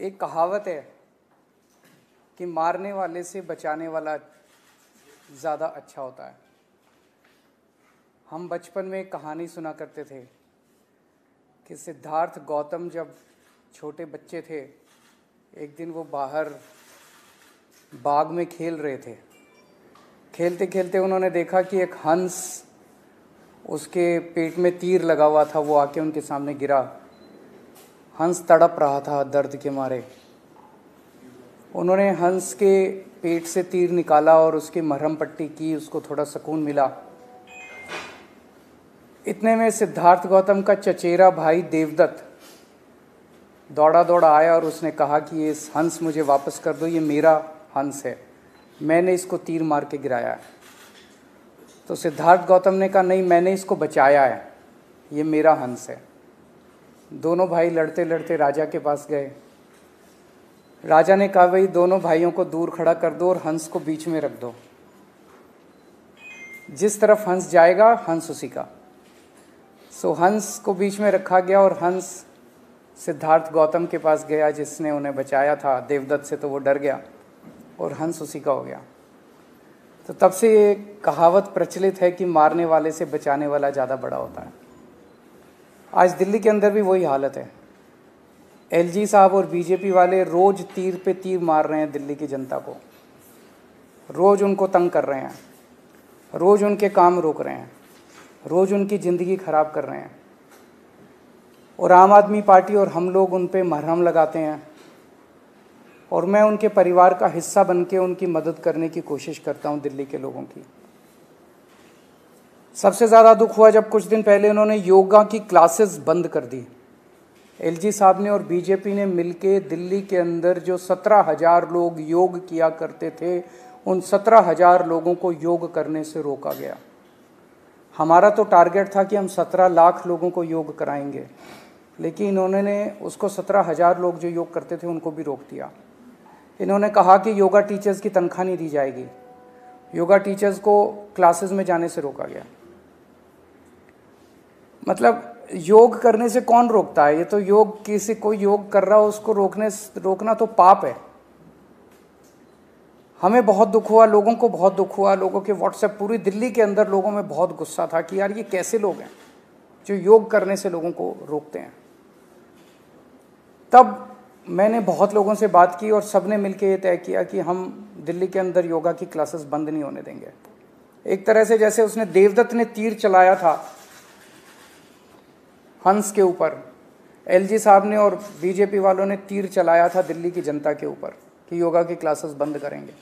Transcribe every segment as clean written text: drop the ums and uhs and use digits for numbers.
एक कहावत है कि मारने वाले से बचाने वाला ज़्यादा अच्छा होता है। हम बचपन में एक कहानी सुना करते थे कि सिद्धार्थ गौतम जब छोटे बच्चे थे, एक दिन वो बाहर बाग में खेल रहे थे। खेलते खेलते उन्होंने देखा कि एक हंस, उसके पेट में तीर लगा हुआ था, वो आके उनके सामने गिरा। हंस तड़प रहा था दर्द के मारे। उन्होंने हंस के पेट से तीर निकाला और उसकी मरहम पट्टी की, उसको थोड़ा सुकून मिला। इतने में सिद्धार्थ गौतम का चचेरा भाई देवदत्त दौड़ा दौड़ा आया और उसने कहा कि ये हंस मुझे वापस कर दो, ये मेरा हंस है, मैंने इसको तीर मार के गिराया है। तो सिद्धार्थ गौतम ने कहा नहीं, मैंने इसको बचाया है, ये मेरा हंस है। दोनों भाई लड़ते लड़ते राजा के पास गए। राजा ने कहा भाई दोनों भाइयों को दूर खड़ा कर दो और हंस को बीच में रख दो, जिस तरफ हंस जाएगा हंस उसी का। सो हंस को बीच में रखा गया और हंस सिद्धार्थ गौतम के पास गया जिसने उन्हें बचाया था देवदत्त से, तो वो डर गया और हंस उसी का हो गया। तो तब से ये कहावत प्रचलित है कि मारने वाले से बचाने वाला ज़्यादा बड़ा होता है। आज दिल्ली के अंदर भी वही हालत है। एलजी साहब और बीजेपी वाले रोज़ तीर पे तीर मार रहे हैं दिल्ली की जनता को, रोज़ उनको तंग कर रहे हैं, रोज़ उनके काम रोक रहे हैं, रोज़ उनकी ज़िंदगी ख़राब कर रहे हैं। और आम आदमी पार्टी और हम लोग उन पे मरहम लगाते हैं और मैं उनके परिवार का हिस्सा बन के उनकी मदद करने की कोशिश करता हूं दिल्ली के लोगों की। सबसे ज़्यादा दुख हुआ जब कुछ दिन पहले उन्होंने योगा की क्लासेस बंद कर दी। एलजी साहब ने और बीजेपी ने मिलके दिल्ली के अंदर जो 17,000 लोग योग किया करते थे, उन 17,000 लोगों को योग करने से रोका गया। हमारा तो टारगेट था कि हम 17 लाख लोगों को योग कराएंगे, लेकिन इन्होंने उसको 17,000 लोग जो योग करते थे उनको भी रोक दिया। इन्होंने कहा कि योगा टीचर्स की तनख्वाह नहीं दी जाएगी, योगा टीचर्स को क्लासेस में जाने से रोका गया। मतलब योग करने से कौन रोकता है? ये तो योग, किसी कोई योग कर रहा हो उसको रोकना तो पाप है। हमें बहुत दुख हुआ, लोगों को बहुत दुख हुआ। लोगों के व्हाट्सएप, पूरी दिल्ली के अंदर लोगों में बहुत गुस्सा था कि यार ये कैसे लोग हैं जो योग करने से लोगों को रोकते हैं। तब मैंने बहुत लोगों से बात की और सबने मिलकर ये तय किया कि हम दिल्ली के अंदर योगा की क्लासेस बंद नहीं होने देंगे। एक तरह से जैसे उसने देवदत्त ने तीर चलाया था हंस के ऊपर, एलजी साहब ने और बीजेपी वालों ने तीर चलाया था दिल्ली की जनता के ऊपर कि योगा की क्लासेस बंद करेंगे।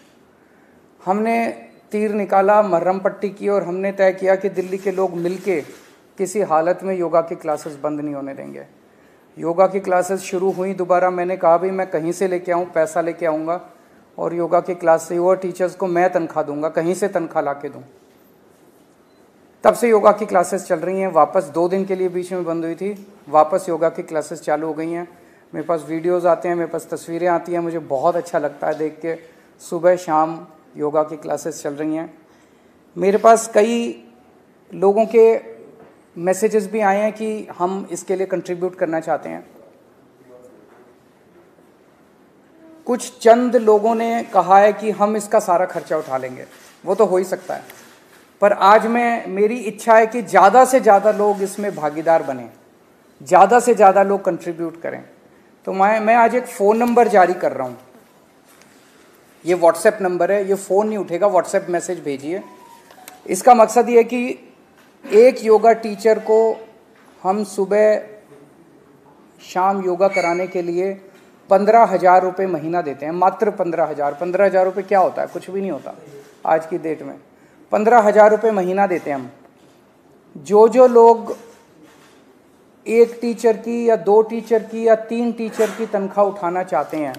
हमने तीर निकाला, मरहम पट्टी की और हमने तय किया कि दिल्ली के लोग मिलके किसी हालत में योगा की क्लासेस बंद नहीं होने देंगे। योगा की क्लासेस शुरू हुई दोबारा। मैंने कहा भाई मैं कहीं से लेके आऊँ, पैसा लेके आऊँगा और योगा की क्लास से योगा टीचर्स को मैं तनख्वाह दूंगा, कहीं से तनख्वाह ला के दूँ। तब से योगा की क्लासेस चल रही हैं। वापस 2 दिन के लिए बीच में बंद हुई थी, वापस योगा की क्लासेस चालू हो गई हैं। मेरे पास वीडियोज़ आते हैं, मेरे पास तस्वीरें आती हैं, मुझे बहुत अच्छा लगता है देख के। सुबह शाम योगा की क्लासेस चल रही हैं। मेरे पास कई लोगों के मैसेजेस भी आए हैं कि हम इसके लिए कंट्रीब्यूट करना चाहते हैं। कुछ चंद लोगों ने कहा है कि हम इसका सारा खर्चा उठा लेंगे, वो तो हो ही सकता है, पर आज मेरी इच्छा है कि ज़्यादा से ज़्यादा लोग इसमें भागीदार बने, ज़्यादा से ज़्यादा लोग कंट्रीब्यूट करें। तो मैं आज एक फ़ोन नंबर जारी कर रहा हूँ। ये व्हाट्सएप नंबर है, ये फ़ोन नहीं उठेगा, व्हाट्सएप मैसेज भेजिए। इसका मकसद ये है कि एक योगा टीचर को हम सुबह शाम योगा कराने के लिए 15,000 रुपये महीना देते हैं, मात्र 15,000। 15,000 रुपये क्या होता है? कुछ भी नहीं होता आज की डेट में। 15,000 रुपये महीना देते हैं हम। जो लोग एक टीचर की या 2 टीचर की या 3 टीचर की तनख्वाह उठाना चाहते हैं,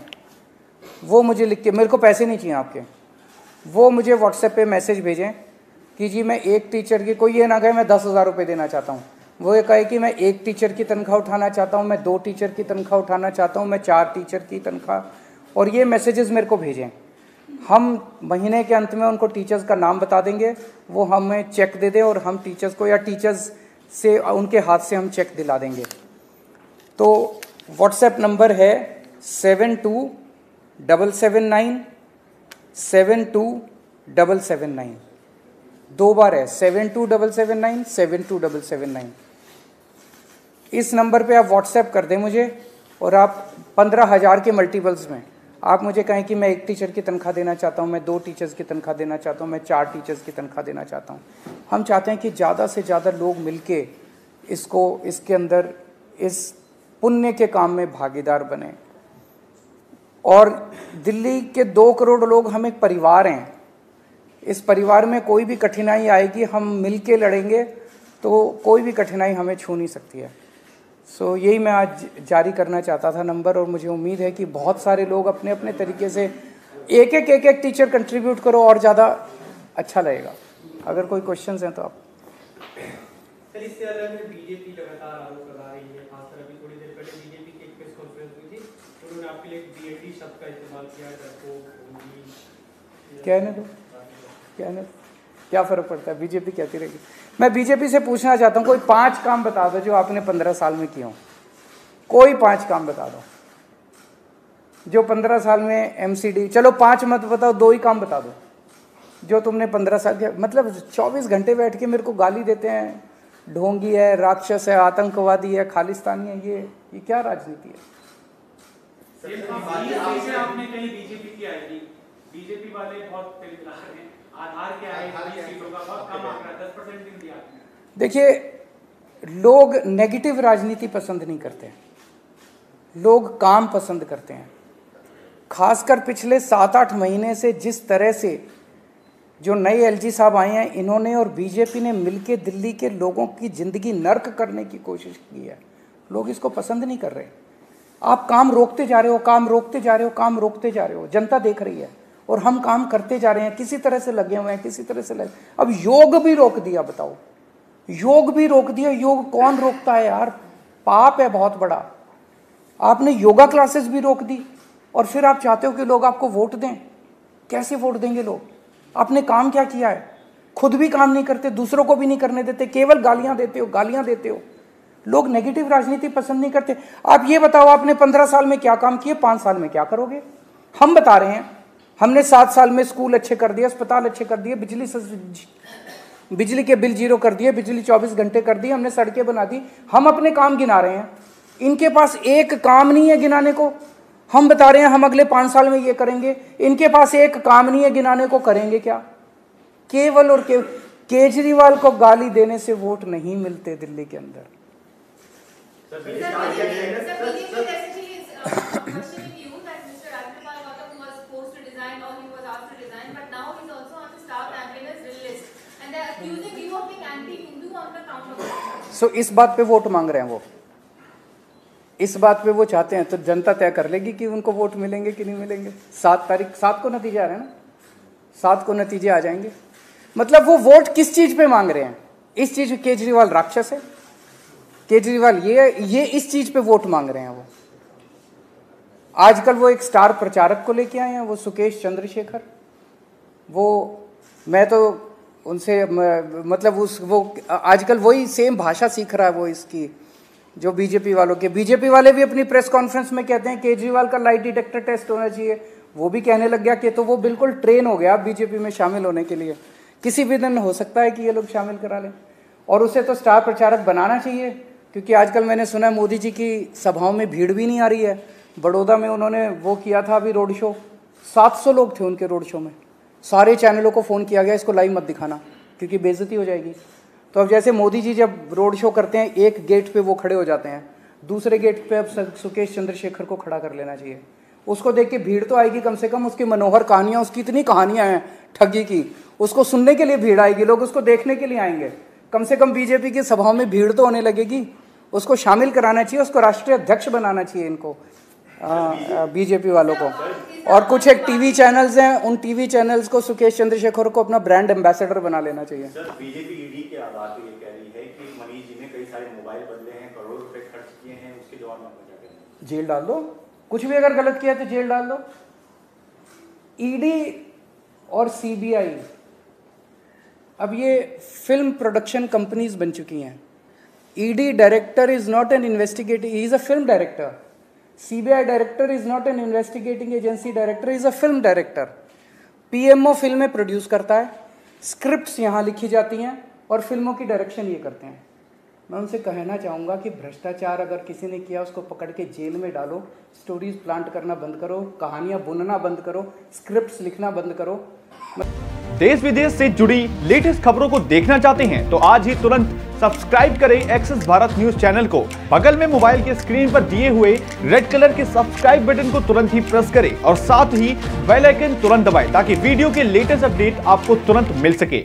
वो मुझे लिख के, मेरे को पैसे नहीं चाहिए आपके, वो मुझे व्हाट्सएप पे मैसेज भेजें कि जी मैं एक टीचर की, कोई ये ना कहे मैं 10,000 रुपये देना चाहता हूँ, वो ये कहे कि मैं एक टीचर की तनख्वाह उठाना चाहता हूँ, मैं 2 टीचर की तनख्वाह उठाना चाहता हूँ, मैं 4 टीचर की तनख्वाह, और ये मैसेजेस मेरे को भेजें। हम महीने के अंत में उनको टीचर्स का नाम बता देंगे, वो हमें चेक दे दें और हम टीचर्स को या टीचर्स से उनके हाथ से हम चेक दिला देंगे। तो व्हाट्सएप नंबर है 7279 7279। 2 बार है, 7279 7279। इस नंबर पे आप व्हाट्सएप कर दें मुझे, और आप 15,000 के मल्टीपल्स में आप मुझे कहें कि मैं 1 टीचर की तनख्वाह देना चाहता हूँ, मैं 2 टीचर्स की तनख्वाह देना चाहता हूँ, मैं 4 टीचर्स की तनख्वाह देना चाहता हूँ। हम चाहते हैं कि ज़्यादा से ज़्यादा लोग मिलके इसके अंदर इस पुण्य के काम में भागीदार बने। और दिल्ली के 2 करोड़ लोग हम एक परिवार हैं। इस परिवार में कोई भी कठिनाई आएगी, हम मिलके लड़ेंगे तो कोई भी कठिनाई हमें छू नहीं सकती है। सो यही मैं आज जारी करना चाहता था नंबर, और मुझे उम्मीद है कि बहुत सारे लोग अपने अपने तरीके से एक टीचर कंट्रीब्यूट करो और ज़्यादा अच्छा लगेगा। अगर कोई क्वेश्चंस हैं तो आप। सर, इससे अलग में बीजेपी लगातार आरोप लगा रही है, खासकर अभी थोड़ी देर पहले बीजेपी की एक प्रेस कॉन्फ्रेंस हुई थी, उन्होंने आपके लिए बीएडी शब्द का इस्तेमाल किया है। कहने क्या फ़र्क पड़ता है, बीजेपी कहती रहेगी। मैं बीजेपी से पूछना चाहता हूँ, कोई 5 काम बता दो जो आपने 15 साल में किए हो। कोई 5 काम बता दो जो 15 साल में एमसीडी, चलो 5 मत बताओ, 2 ही काम बता दो जो तुमने 15 साल के, मतलब 24 घंटे बैठ के मेरे को गाली देते हैं, ढोंगी है, राक्षस है, आतंकवादी है, खालिस्तानी है। ये क्या राजनीति है? आपने कहीं बीजेपी की आएगी, बीजेपी वाले बहुत हैं, आधार के आए सीटों का बहुत कम आंकड़ा, 10% भी दिया। देखिए, लोग नेगेटिव राजनीति पसंद नहीं करते, लोग काम पसंद करते हैं। खासकर पिछले 7-8 महीने से जिस तरह से जो नए एलजी साहब आए हैं, इन्होंने और बीजेपी ने मिलकर दिल्ली के लोगों की ज़िंदगी नर्क करने की कोशिश की है। लोग इसको पसंद नहीं कर रहे। आप काम रोकते जा रहे हो, काम रोकते जा रहे हो, काम रोकते जा रहे हो। जनता देख रही है और हम काम करते जा रहे हैं, किसी तरह से लगे हुए हैं, किसी तरह से लगे। अब योग भी रोक दिया, बताओ, योग भी रोक दिया। योग कौन रोकता है यार? पाप है बहुत बड़ा। आपने योगा क्लासेस भी रोक दी और फिर आप चाहते हो कि लोग आपको वोट दें। कैसे वोट देंगे लोग? आपने काम क्या किया है? खुद भी काम नहीं करते, दूसरों को भी नहीं करने देते, केवल गालियां देते हो, गालियां देते हो। लोग नेगेटिव राजनीति पसंद नहीं करते। आप ये बताओ, आपने 15 साल में क्या काम किए, 5 साल में क्या करोगे? हम बता रहे हैं, हमने 7 साल में स्कूल अच्छे कर दिए, अस्पताल अच्छे कर दिए, बिजली के बिल 0 कर दिए, बिजली 24 घंटे कर दी, हमने सड़कें बना दी। हम अपने काम गिना रहे हैं, इनके पास एक काम नहीं है गिनाने को। हम बता रहे हैं हम अगले 5 साल में ये करेंगे, इनके पास एक काम नहीं है गिनाने को। करेंगे क्या? केवल और केवल केजरीवाल को गाली देने से वोट नहीं मिलते दिल्ली के अंदर। सो इस बात पे वोट मांग रहे हैं वो, इस बात पे वो चाहते हैं, तो जनता तय कर लेगी कि उनको वोट मिलेंगे कि नहीं मिलेंगे। 7 को नतीजे आ रहे हैं ना, 7 को नतीजे आ जाएंगे। मतलब वो वोट किस चीज पे मांग रहे हैं? इस चीज पे केजरीवाल राक्षस है, केजरीवाल ये इस चीज पे वोट मांग रहे हैं वो। आजकल वो एक स्टार प्रचारक को लेके आए हैं, वो सुकेश चंद्रशेखर। वो मैं तो उनसे मतलब वो आजकल वही सेम भाषा सीख रहा है वो इसकी, जो बीजेपी वालों के। बीजेपी वाले भी अपनी प्रेस कॉन्फ्रेंस में कहते हैं केजरीवाल का लाई डिटेक्टर टेस्ट होना चाहिए। वो भी कहने लग गया कि तो वो बिल्कुल ट्रेन हो गया बीजेपी में शामिल होने के लिए। किसी भी दिन हो सकता है कि ये लोग शामिल करा लें, और उसे तो स्टार प्रचारक बनाना चाहिए। क्योंकि आजकल मैंने सुना है मोदी जी की सभाओं में भीड़ भी नहीं आ रही है। बड़ौदा में उन्होंने वो किया था अभी रोड शो, 700 लोग थे उनके रोड शो में। सारे चैनलों को फ़ोन किया गया इसको लाइव मत दिखाना क्योंकि बेइज्जती हो जाएगी। तो अब जैसे मोदी जी जब रोड शो करते हैं, एक गेट पे वो खड़े हो जाते हैं, दूसरे गेट पे अब सुकेश चंद्रशेखर को खड़ा कर लेना चाहिए। उसको देख के भीड़ तो आएगी कम से कम। उसकी मनोहर कहानियाँ, उसकी इतनी कहानियाँ हैं ठगी की, उसको सुनने के लिए भीड़ आएगी, लोग उसको देखने के लिए आएंगे। कम से कम बीजेपी की सभाओं में भीड़ तो होने लगेगी। उसको शामिल कराना चाहिए, उसको राष्ट्रीय अध्यक्ष बनाना चाहिए इनको, बीजेपी वालों को। और कुछ एक टीवी चैनल्स हैं, उन टीवी चैनल्स को सुकेश चंद्रशेखर को अपना ब्रांड एम्बेसडर बना लेना चाहिए। सर, बीजेपी ईडी के आधार पर ये कह रही है कि मनीष जी ने कई सारे मोबाइल बदले हैं, करोड़ों रुपए खर्च किए हैं, उसके जवाब में क्या कहते हैं? जेल डाल दो, कुछ भी अगर गलत किया तो जेल डाल दो। ईडी और सीबीआई अब ये फिल्म प्रोडक्शन कंपनीज बन चुकी हैं। ED director is not an investigative, he is a film director. CBI director is not an investigating agency director, is a film director. PMO फिल्में प्रोड्यूस करता है, स्क्रिप्ट्स यहाँ लिखी जाती हैं और फिल्मों की डायरेक्शन ये करते हैं। मैं उनसे कहना चाहूँगा कि भ्रष्टाचार अगर किसी ने किया उसको पकड़ के जेल में डालो, स्टोरीज प्लांट करना बंद करो, कहानियाँ बुनना बंद करो, स्क्रिप्ट्स लिखना बंद करो। देश विदेश से जुड़ी लेटेस्ट खबरों को देखना चाहते हैं तो आज ही तुरंत सब्सक्राइब करें एक्सेस भारत न्यूज चैनल को। बगल में मोबाइल के स्क्रीन पर दिए हुए रेड कलर के सब्सक्राइब बटन को तुरंत ही प्रेस करें और साथ ही बेल आइकन तुरंत दबाएं ताकि वीडियो के लेटेस्ट अपडेट आपको तुरंत मिल सके।